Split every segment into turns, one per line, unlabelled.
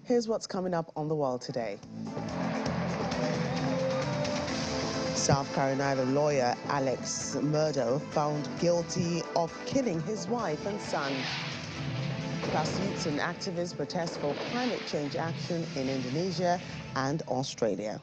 Here's what's coming up on The World Today. South Carolina lawyer Alex Murdaugh found guilty of killing his wife and son. Plus, youths and activists protest for climate change action in Indonesia and Australia.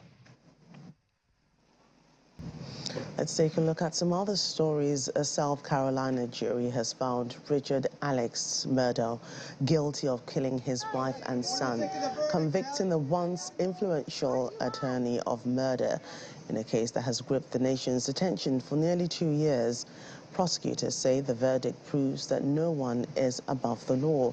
Let's take a look at some other stories. A South Carolina jury has found Richard Alex Murdaugh guilty of killing his wife and son, convicting the once influential attorney of murder in a case that has gripped the nation's attention for nearly 2 years. Prosecutors say the verdict proves that no one is above the law.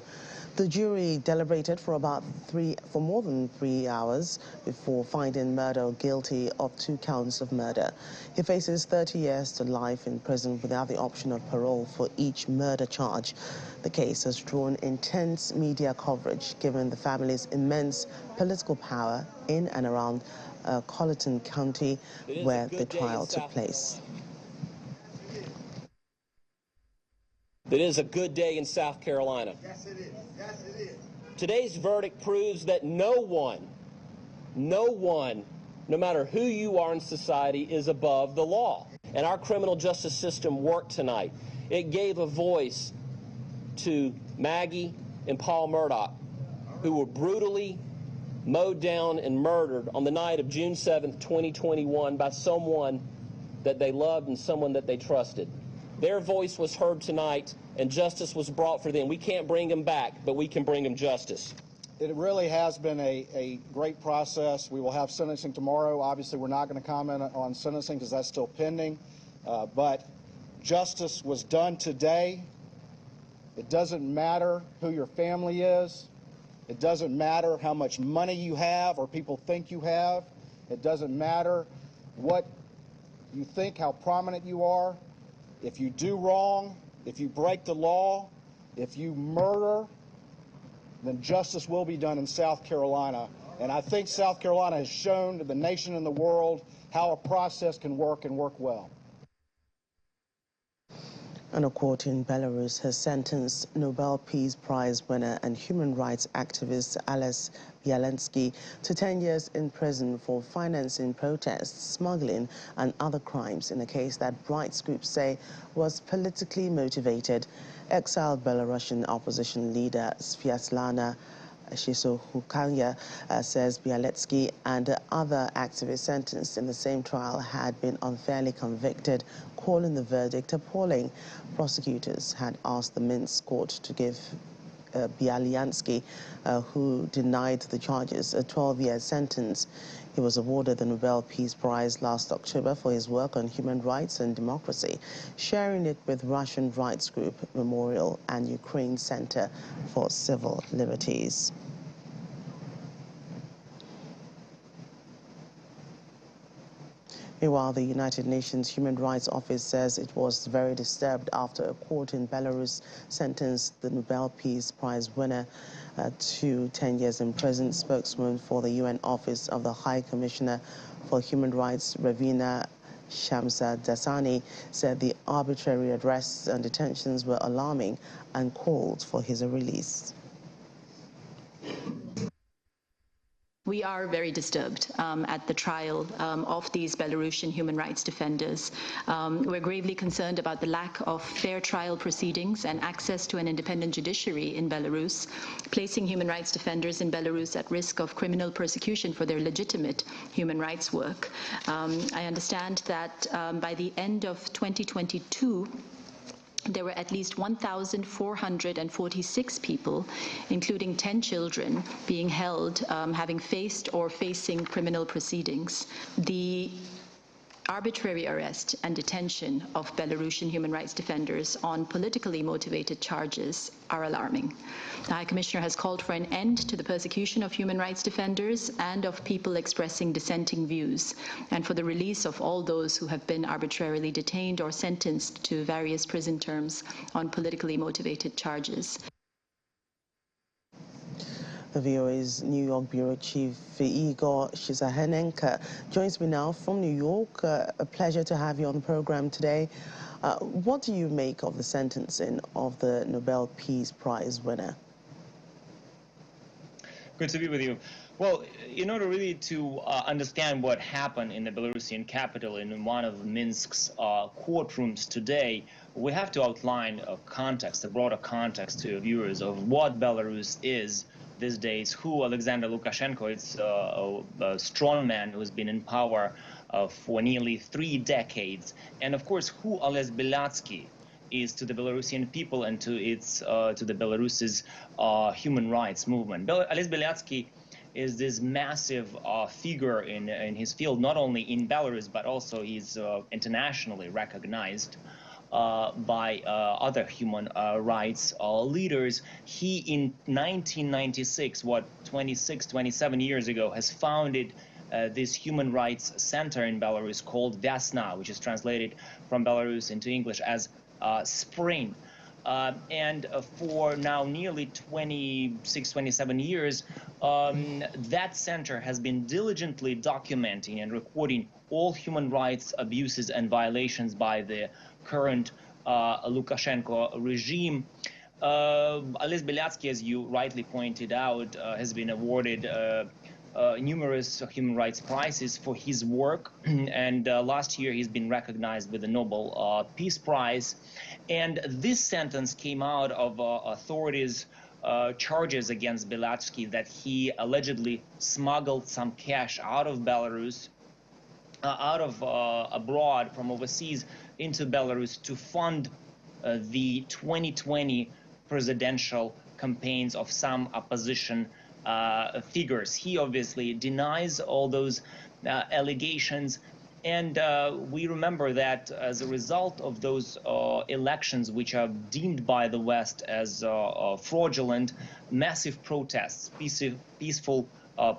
The jury deliberated for more than 3 hours before finding Murdaugh guilty of 2 counts of murder. He faces 30 years to life in prison without the option of parole for each murder charge. The case has drawn intense media coverage given the family's immense political power in and around Colleton County, where the trial took place.
It is a good day in South Carolina.
Yes, it is. Yes, it is.
Today's verdict proves that no one, no matter who you are in society, is above the law. And our criminal justice system worked tonight. It gave a voice to Maggie and Paul Murdaugh, who were brutally mowed down and murdered on the night of June 7th, 2021 by someone that they loved and someone that they trusted. Their voice was heard tonight, and justice was brought for them. We can't bring them back, but we can bring them justice.
It really has been a great process. We will have sentencing tomorrow. Obviously, we're not going to comment on sentencing because that's still pending. But justice was done today. It doesn't matter who your family is. It doesn't matter how much money you have or people think you have. It doesn't matter what you think, how prominent you are. If you do wrong, if you break the law, if you murder, then justice will be done in South Carolina. And I think South Carolina has shown to the nation and the world how a process can work and work well.
And a court in Belarus has sentenced Nobel Peace Prize winner and human rights activist Ales Bialiatski to 10 years in prison for financing protests, smuggling and other crimes in a case that rights groups say was politically motivated. Exiled Belarusian opposition leader Sviatlana Shisohukanya says Bialiatski and other activists sentenced in the same trial had been unfairly convicted, calling the verdict appalling. Prosecutors had asked the Minsk court to give Bialiatski, who denied the charges, a 12-year sentence. He was awarded the Nobel Peace Prize last October for his work on human rights and democracy, sharing it with Russian rights group Memorial and Ukraine Center for Civil Liberties. Meanwhile, the United Nations Human Rights Office says it was very disturbed after a court in Belarus sentenced the Nobel Peace Prize winner to 10 years in prison. Spokesman for the UN Office of the High Commissioner for Human Rights, Ravina Shamsa-Dasani, said the arbitrary arrests and detentions were alarming and called for his release.
We are very disturbed at the trial of these Belarusian human rights defenders. We're gravely concerned about the lack of fair trial proceedings and access to an independent judiciary in Belarus, placing human rights defenders in Belarus at risk of criminal persecution for their legitimate human rights work. I understand that by the end of 2022, there were at least 1,446 people, including 10 children, being held, having faced or facing criminal proceedings. The arbitrary arrest and detention of Belarusian human rights defenders on politically motivated charges are alarming. The High Commissioner has called for an end to the persecution of human rights defenders and of people expressing dissenting views, and for the release of all those who have been arbitrarily detained or sentenced to various prison terms on politically motivated charges.
The VOA's New York Bureau Chief Igor Shizahenenko joins me now from New York. A pleasure to have you on the program today. What do you make of the sentencing of the Nobel Peace Prize winner?
Good to be with you. Well, in order really to understand what happened in the Belarusian capital in one of Minsk's courtrooms today, we have to outline a context, a broader context to viewers of what Belarus is these days, who Alexander Lukashenko is, a strong man who has been in power for nearly 3 decades, and of course, who Ales Beliatsky is to the Belarusian people and to the Belarus's human rights movement. Ales Beliatsky is this massive figure in his field, not only in Belarus, but also he's internationally recognized by other human rights leaders. He, in 1996, 27 years ago, has founded this human rights center in Belarus called Vyasna, which is translated from Belarus into English as Spring. And for now nearly 26, 27 years, that center has been diligently documenting and recording all human rights abuses and violations by the current Lukashenko regime. Ales Beliatsky, as you rightly pointed out, has been awarded numerous human rights prizes for his work, and last year he's been recognized with the Nobel Peace Prize. And this sentence came out of authorities' charges against Beliatsky that he allegedly smuggled some cash out of Belarus, abroad from overseas into Belarus to fund the 2020 presidential campaigns of some opposition figures. He obviously denies all those allegations, and we remember that as a result of those elections, which are deemed by the West as fraudulent, massive protests, peaceful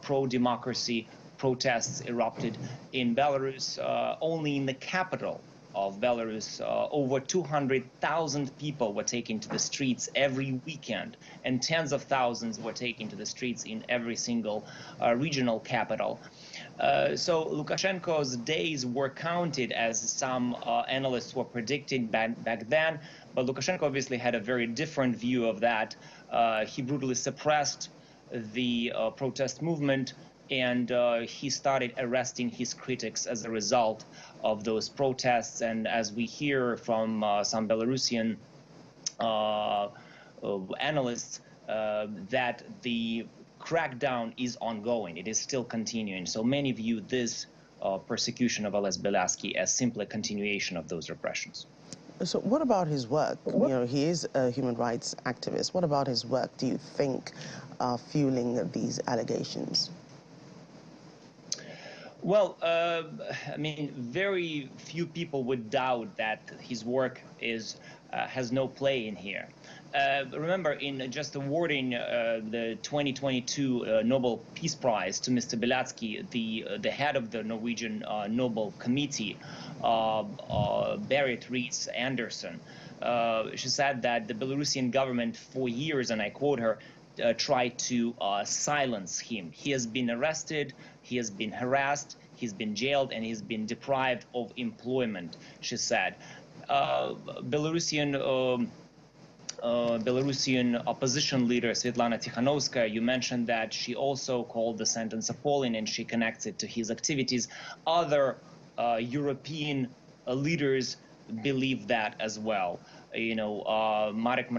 pro-democracy protests erupted in Belarus. Only in the capital of Belarus, over 200,000 people were taken to the streets every weekend, and tens of thousands were taken to the streets in every single regional capital. So Lukashenko's days were counted, as some analysts were predicting back then, but Lukashenko obviously had a very different view of that. He brutally suppressed the protest movement, and he started arresting his critics as a result of those protests. And as we hear from some Belarusian analysts, that the crackdown is ongoing. It is still continuing. So many view this persecution of Ales Beliatsky as simply a continuation of those repressions.
So what about his work? You know, he is a human rights activist. What about his work do you think are fueling these allegations? Well,
I mean, very few people would doubt that his work has no play in here. Remember, in just awarding the 2022 Nobel Peace Prize to Mr. Beliatsky, the head of the Norwegian Nobel Committee, Berit Reiss-Andersen, she said that the Belarusian government for years, and I quote her, tried to silence him. He has been arrested, he has been harassed, he's been jailed, and he's been deprived of employment, she said. Belarusian opposition leader Svetlana Tikhanovskaya, you mentioned that she also called the sentence appalling, and she connects it to his activities. Other European leaders believe that as well. You know, Mateusz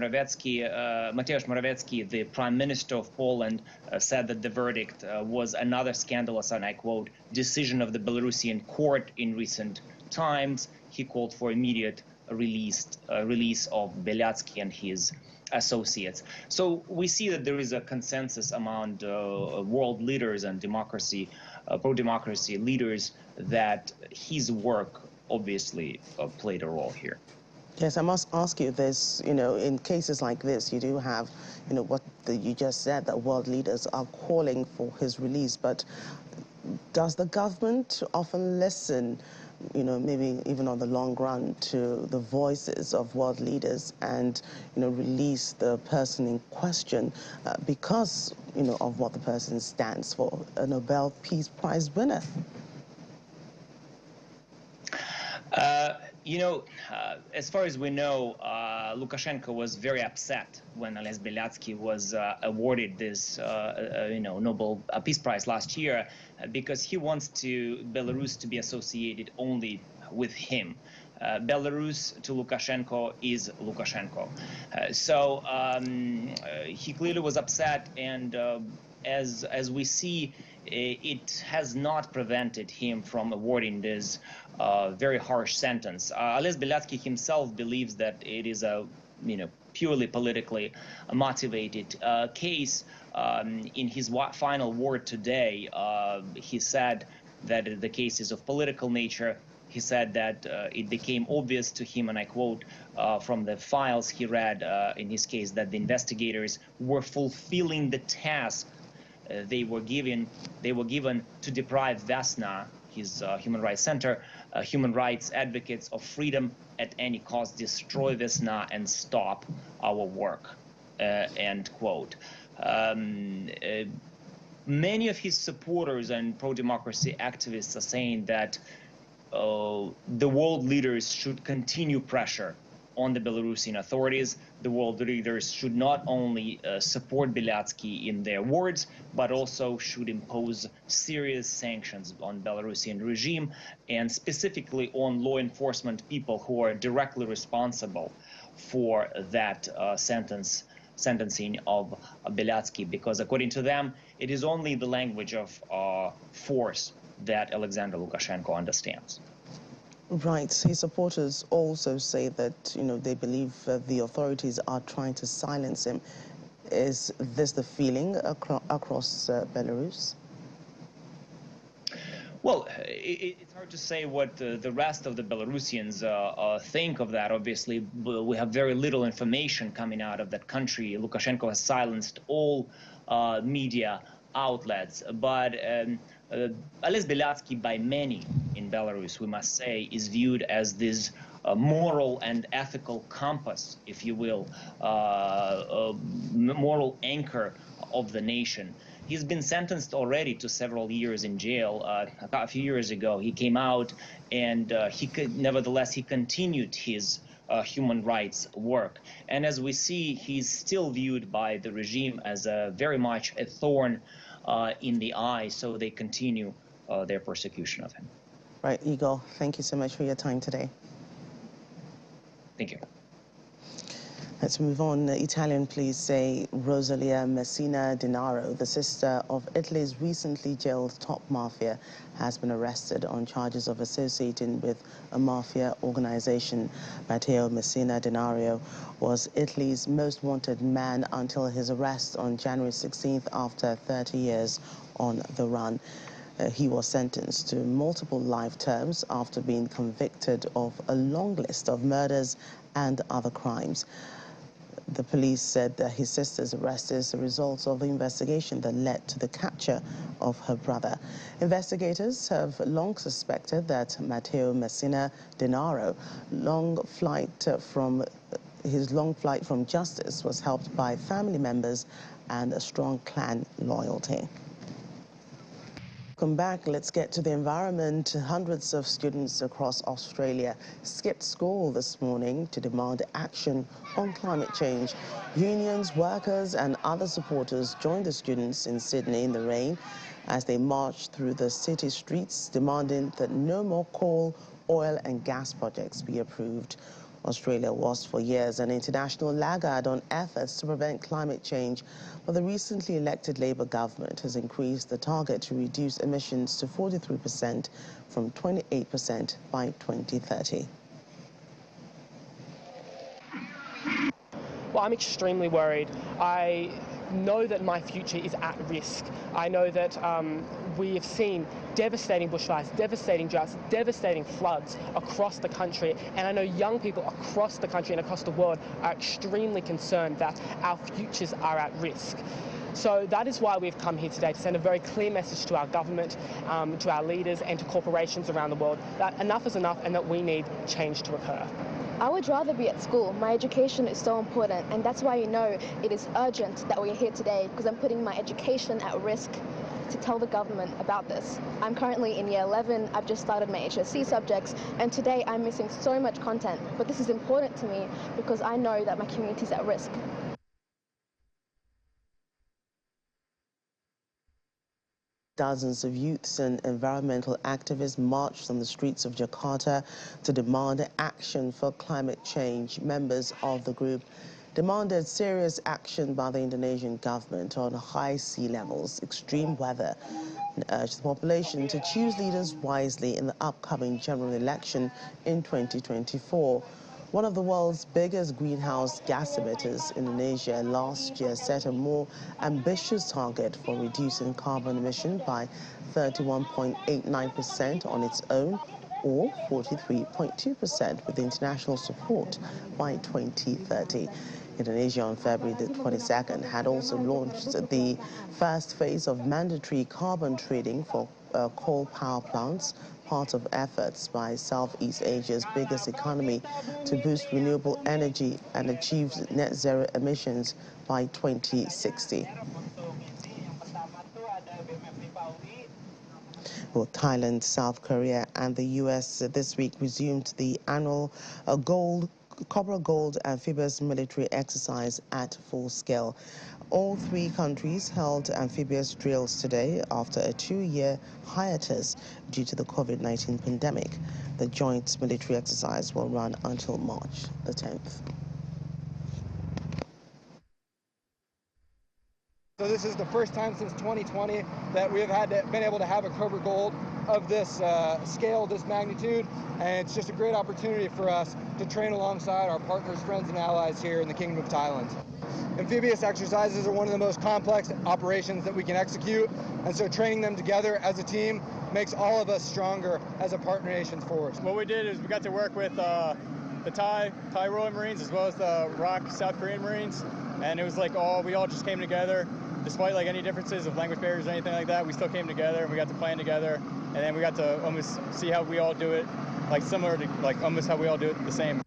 Morawiecki, the Prime Minister of Poland, said that the verdict was another scandalous, and I quote, decision of the Belarusian court in recent times. He called for immediate release of Beliatsky and his associates. So we see that there is a consensus among world leaders and pro-democracy leaders that his work obviously played a role here.
Yes, I must ask you this, you know, in cases like this, you do have, you know, what you just said, that world leaders are calling for his release, but does the government often listen, you know, maybe even on the long run, to the voices of world leaders and, you know, release the person in question because, you know, of what the person stands for, a Nobel Peace Prize winner?
You know, as far as we know, Lukashenko was very upset when Ales Beliatsky was awarded this, Nobel Peace Prize last year, because he wants Belarus to be associated only with him. Belarus to Lukashenko is Lukashenko. So he clearly was upset, and as we see, it has not prevented him from awarding this very harsh sentence. Ales Beliatsky himself believes that it is a purely politically motivated case. In his final word today, he said that the case is of political nature. He said that it became obvious to him, and I quote from the files he read in his case, that the investigators were fulfilling the task they were given to deprive Vesna, his human rights center, human rights advocates, of freedom at any cost, destroy Vesna and stop our work, end quote. Many of his supporters and pro-democracy activists are saying that the world leaders should continue pressure on the Belarusian authorities. The world leaders should not only support Beliatsky in their words, but also should impose serious sanctions on Belarusian regime, and specifically on law enforcement people who are directly responsible for that sentencing of Beliatsky, because according to them, it is only the language of force that Alexander Lukashenko understands.
Right. His supporters also say that, they believe the authorities are trying to silence him. Is this the feeling across Belarus?
Well, it's hard to say what the rest of the Belarusians think of that. Obviously, we have very little information coming out of that country. Lukashenko has silenced all media outlets, but Ales Beliatsky, by many in Belarus, we must say, is viewed as this moral and ethical compass, if you will, moral anchor of the nation. He's been sentenced already to several years in jail. A few years ago, he came out, and nevertheless, he continued his human rights work. And as we see, he's still viewed by the regime as very much a thorn in the eye, so they continue their persecution of him.
Right, Igor, thank you so much for your time today.
Thank you.
Let's move on. Italian police say Rosalia Messina Denaro, the sister of Italy's recently jailed top mafia, has been arrested on charges of associating with a mafia organization. Matteo Messina Denaro was Italy's most wanted man until his arrest on January 16th after 30 years on the run. He was sentenced to multiple life terms after being convicted of a long list of murders and other crimes. The police said that his sister's arrest is the result of the investigation that led to the capture of her brother. Investigators have long suspected that Matteo Messina Denaro, his long flight from justice was helped by family members and a strong clan loyalty. Welcome back. Let's get to the environment. Hundreds of students across Australia skipped school this morning to demand action on climate change. Unions, workers and other supporters joined the students in Sydney in the rain as they marched through the city streets, demanding that no more coal, oil and gas projects be approved. Australia was for years an international laggard on efforts to prevent climate change, but the recently elected Labour government has increased the target to reduce emissions to 43% from 28% by 2030.
Well, I'm extremely worried. I know that my future is at risk. I know that we have seen devastating bushfires, devastating droughts, devastating floods across the country, and I know young people across the country and across the world are extremely concerned that our futures are at risk. So that is why we've come here today, to send a very clear message to our government, to our leaders and to corporations around the world that enough is enough and that we need change to occur.
I would rather be at school. My education is so important, and that's why it is urgent that we're here today, because I'm putting my education at risk. to tell the government about this. I'm currently in year 11, I've just started my HSC subjects, and today I'm missing so much content, but this is important to me because I know that my community is at risk.
Dozens of youths and environmental activists marched on the streets of Jakarta to demand action for climate change. Members of the group demanded serious action by the Indonesian government on high sea levels, extreme weather, and urged the population to choose leaders wisely in the upcoming general election in 2024. One of the world's biggest greenhouse gas emitters, Indonesia, last year set a more ambitious target for reducing carbon emission by 31.89% on its own, or 43.2% with international support by 2030. Indonesia on February the 22nd had also launched the first phase of mandatory carbon trading for coal power plants, part of efforts by Southeast Asia's biggest economy to boost renewable energy and achieve net zero emissions by 2060. Well, Thailand, South Korea and the U.S. This week resumed the annual Cobra Gold amphibious military exercise at full scale. All three countries held amphibious drills today after a 2-year hiatus due to the COVID-19 pandemic. The joint military exercise will run until March the 10th.
So this is the first time since 2020 that we have been able to have a Cobra Gold of this scale, this magnitude, and it's just a great opportunity for us to train alongside our partners, friends, and allies here in the Kingdom of Thailand. Amphibious exercises are one of the most complex operations that we can execute, and so training them together as a team makes all of us stronger as a partner nations force.
What we did is we got to work with the Thai Royal Marines as well as the ROC South Korean Marines, and it was like we all just came together. Despite like any differences of language barriers or anything like that, we still came together and we got to plan together, and then we got to almost see how we all do it, like similar to like almost how we all do it the same.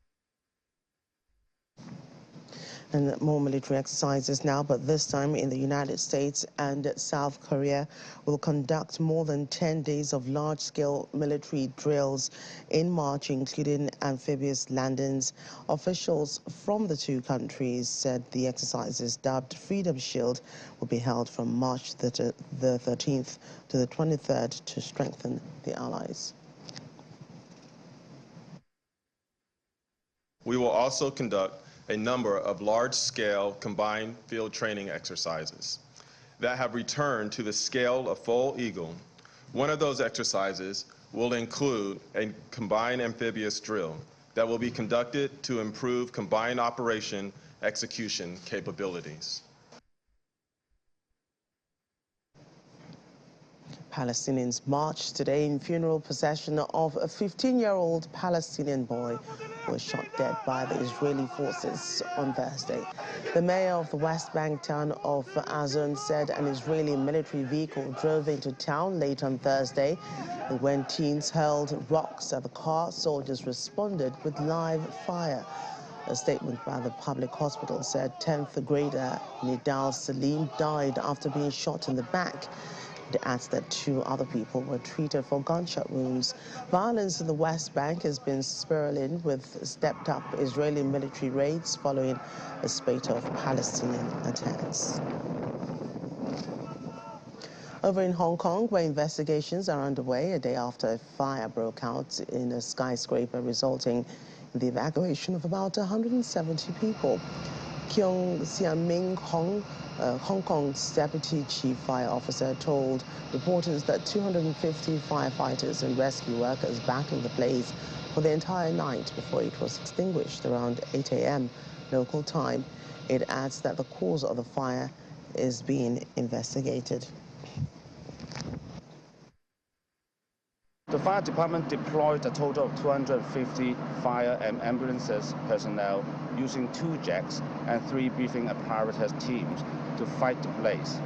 And more military exercises now, but this time in the United States and South Korea will conduct more than 10 days of large-scale military drills in March, including amphibious landings. Officials from the two countries said the exercises, dubbed Freedom Shield, will be held from March the 13th to the 23rd to strengthen the allies.
We will also conduct a number of large-scale combined field training exercises that have returned to the scale of full eagle. One of those exercises will include a combined amphibious drill that will be conducted to improve combined operation execution capabilities.
Palestinians marched today in funeral procession of a 15-year-old Palestinian boy who was shot dead by the Israeli forces on Thursday. The mayor of the West Bank town of Azun said an Israeli military vehicle drove into town late on Thursday, and when teens hurled rocks at the car, soldiers responded with live fire. A statement by the public hospital said 10th grader Nidal Salim died after being shot in the back. It adds that 2 other people were treated for gunshot wounds. Violence in the West Bank has been spiraling with stepped-up Israeli military raids following a spate of Palestinian attacks. Over in Hong Kong, where investigations are underway a day after a fire broke out in a skyscraper, resulting in the evacuation of about 170 people. Kyung Sian-Ming Hong, Hong Kong's deputy chief fire officer, told reporters that 250 firefighters and rescue workers battled the blaze for the entire night before it was extinguished around 8 a.m. local time. It adds that the cause of the fire is being investigated.
The fire department deployed a total of 250 fire and ambulances personnel using 2 jacks and 3 breathing apparatus teams to fight the blaze.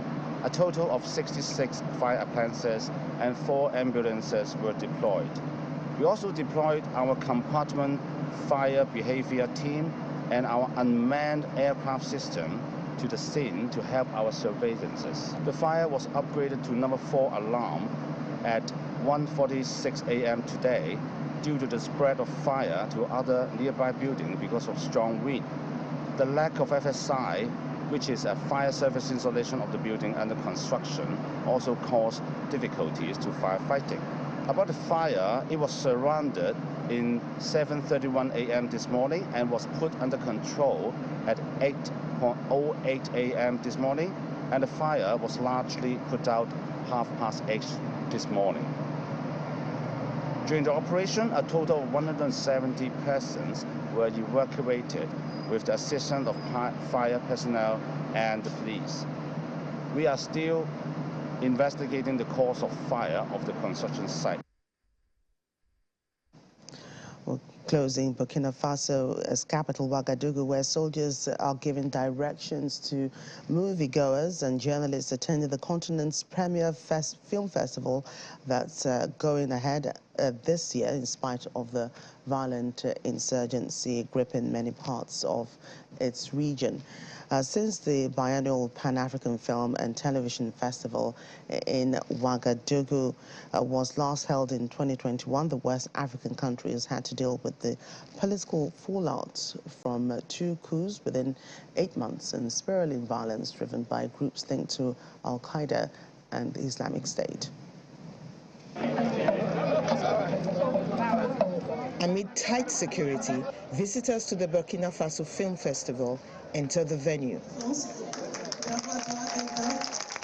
A total of 66 fire appliances and 4 ambulances were deployed. We also deployed our compartment fire behavior team and our unmanned aircraft system to the scene to help our surveillances. The fire was upgraded to number 4 alarm at 1:46 a.m. today due to the spread of fire to other nearby buildings because of strong wind. The lack of FSI, which is a fire service installation of the building under construction, also caused difficulties to firefighting. About the fire, it was surrounded in 7:31 a.m. this morning and was put under control at 8:08 a.m. this morning, and the fire was largely put out 8:30 this morning. During the operation, a total of 170 persons were evacuated with the assistance of fire personnel and the police. We are still investigating the cause of fire of the construction site.
Well, closing Burkina Faso's capital, Ouagadougou, where soldiers are giving directions to moviegoers and journalists attending the continent's premier film festival that's going ahead this year in spite of the violent insurgency gripping many parts of its region. Since the biannual Pan-African Film and Television Festival in Ouagadougou was last held in 2021, the West African countries had to deal with the political fallout from 2 coups within 8 months and spiraling violence driven by groups linked to Al-Qaeda and the Islamic State.
Amid tight security, visitors to the Burkina Faso Film Festival enter the venue.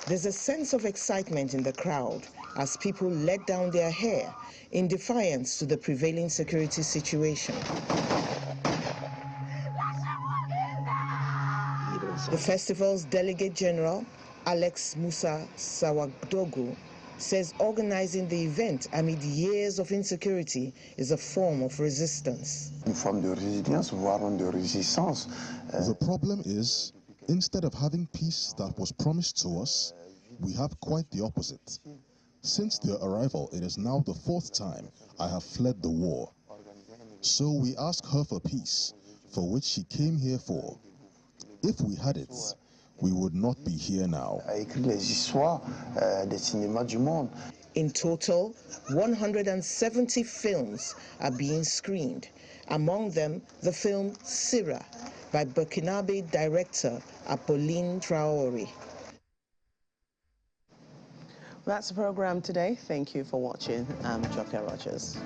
There's a sense of excitement in the crowd as people let down their hair in defiance to the prevailing security situation. The festival's Delegate General, Alex Musa Sawadogo, says organizing the event amid years of insecurity is a form of resistance.
The problem is, instead of having peace that was promised to us, we have quite the opposite. Since their arrival, it is now the 4th time I have fled the war. So we ask her for peace, for which she came here for. If we had it, we would not be here now.
In total, 170 films are being screened, among them the film Sira by Burkinabe director Apolline Traoré.
That's the program today. Thank you for watching. I'm Jokia Rogers.